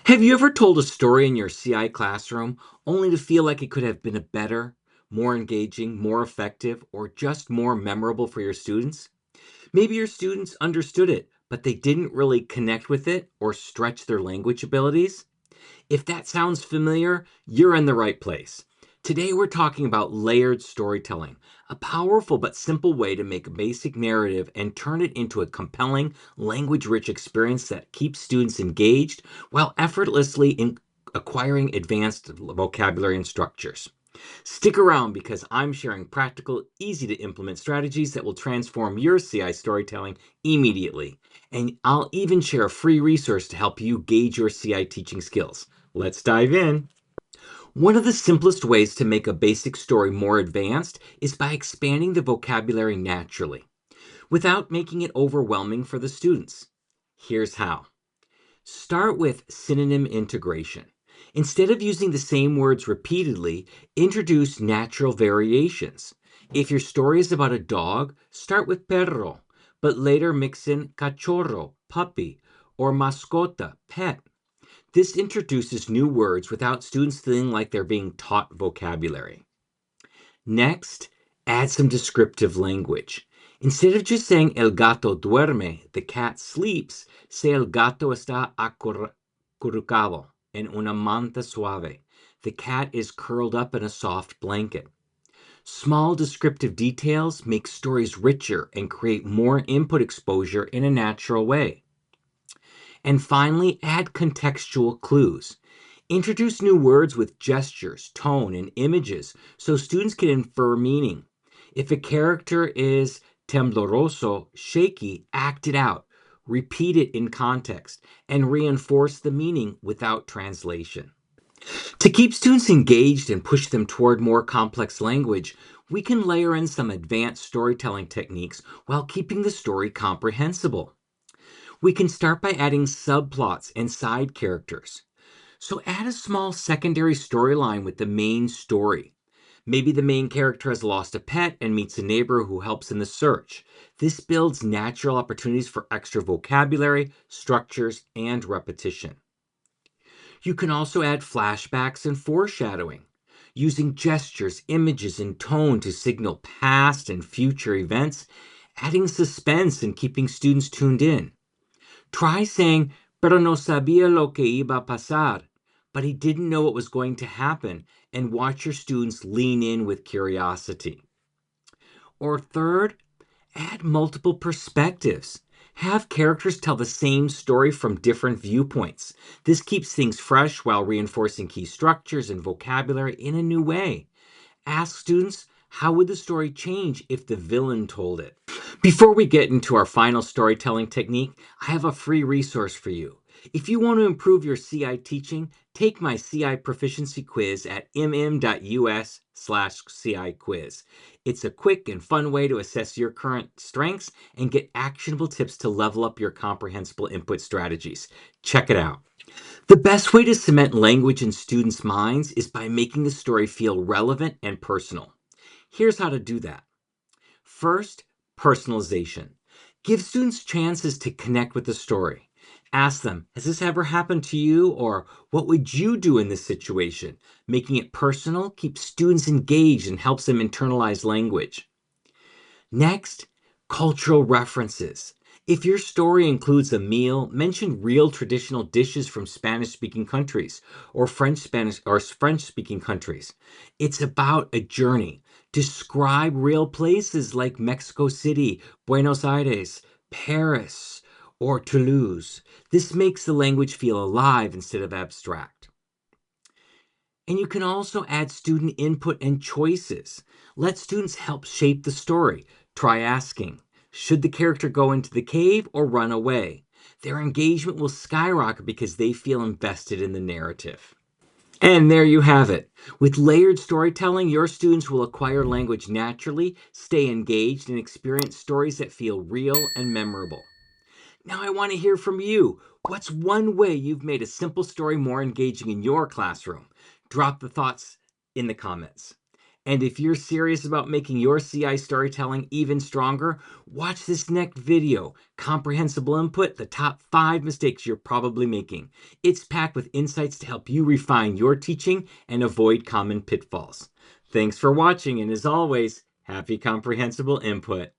Have you ever told a story in your CI classroom only to feel like it could have been a better, more engaging, more effective, or just more memorable for your students? Maybe your students understood it, but they didn't really connect with it or stretch their language abilities. If that sounds familiar, you're in the right place. Today, we're talking about layered storytelling, a powerful but simple way to make a basic narrative and turn it into a compelling, language rich experience that keeps students engaged while effortlessly acquiring advanced vocabulary and structures. Stick around because I'm sharing practical, easy to implement strategies that will transform your CI storytelling immediately. And I'll even share a free resource to help you gauge your CI teaching skills. Let's dive in. One of the simplest ways to make a basic story more advanced is by expanding the vocabulary naturally, without making it overwhelming for the students. Here's how. Start with synonym integration. Instead of using the same words repeatedly, introduce natural variations. If your story is about a dog, start with perro, but later mix in cachorro, puppy, or mascota, pet. This introduces new words without students feeling like they're being taught vocabulary. Next, add some descriptive language. Instead of just saying el gato duerme, the cat sleeps, say el gato está acurrucado en una manta suave. The cat is curled up in a soft blanket. Small descriptive details make stories richer and create more input exposure in a natural way. And finally, add contextual clues. Introduce new words with gestures, tone, and images so students can infer meaning. If a character is tembloroso, shaky, act it out. Repeat it in context and reinforce the meaning without translation. To keep students engaged and push them toward more complex language, we can layer in some advanced storytelling techniques while keeping the story comprehensible. We can start by adding subplots and side characters. So add a small secondary storyline with the main story. Maybe the main character has lost a pet and meets a neighbor who helps in the search. This builds natural opportunities for extra vocabulary, structures, and repetition. You can also add flashbacks and foreshadowing, using gestures, images, and tone to signal past and future events, adding suspense and keeping students tuned in. Try saying, pero no sabía lo que iba a pasar, but he didn't know what was going to happen, and watch your students lean in with curiosity. Or third, add multiple perspectives. Have characters tell the same story from different viewpoints. This keeps things fresh while reinforcing key structures and vocabulary in a new way. Ask students, how would the story change if the villain told it? Before we get into our final storytelling technique, I have a free resource for you. If you want to improve your CI teaching, take my CI proficiency quiz at mm.us/CI quiz. It's a quick and fun way to assess your current strengths and get actionable tips to level up your comprehensible input strategies. Check it out. The best way to cement language in students' minds is by making the story feel relevant and personal. Here's how to do that. First, personalization. Give students chances to connect with the story. Ask them, has this ever happened to you? Or what would you do in this situation? Making it personal keeps students engaged and helps them internalize language. Next, cultural references. If your story includes a meal, mention real traditional dishes from Spanish-speaking countries or French-speaking countries. It's about a journey. Describe real places like Mexico City, Buenos Aires, Paris, or Toulouse. This makes the language feel alive instead of abstract. And you can also add student input and choices. Let students help shape the story. Try asking, should the character go into the cave or run away? Their engagement will skyrocket because they feel invested in the narrative. And there you have it. With layered storytelling, your students will acquire language naturally, stay engaged, and experience stories that feel real and memorable. Now I want to hear from you. What's one way you've made a simple story more engaging in your classroom? Drop the thoughts in the comments. And if you're serious about making your CI storytelling even stronger, watch this next video, Comprehensible Input, the top 5 mistakes you're probably making. It's packed with insights to help you refine your teaching and avoid common pitfalls. Thanks for watching, and as always, happy comprehensible input.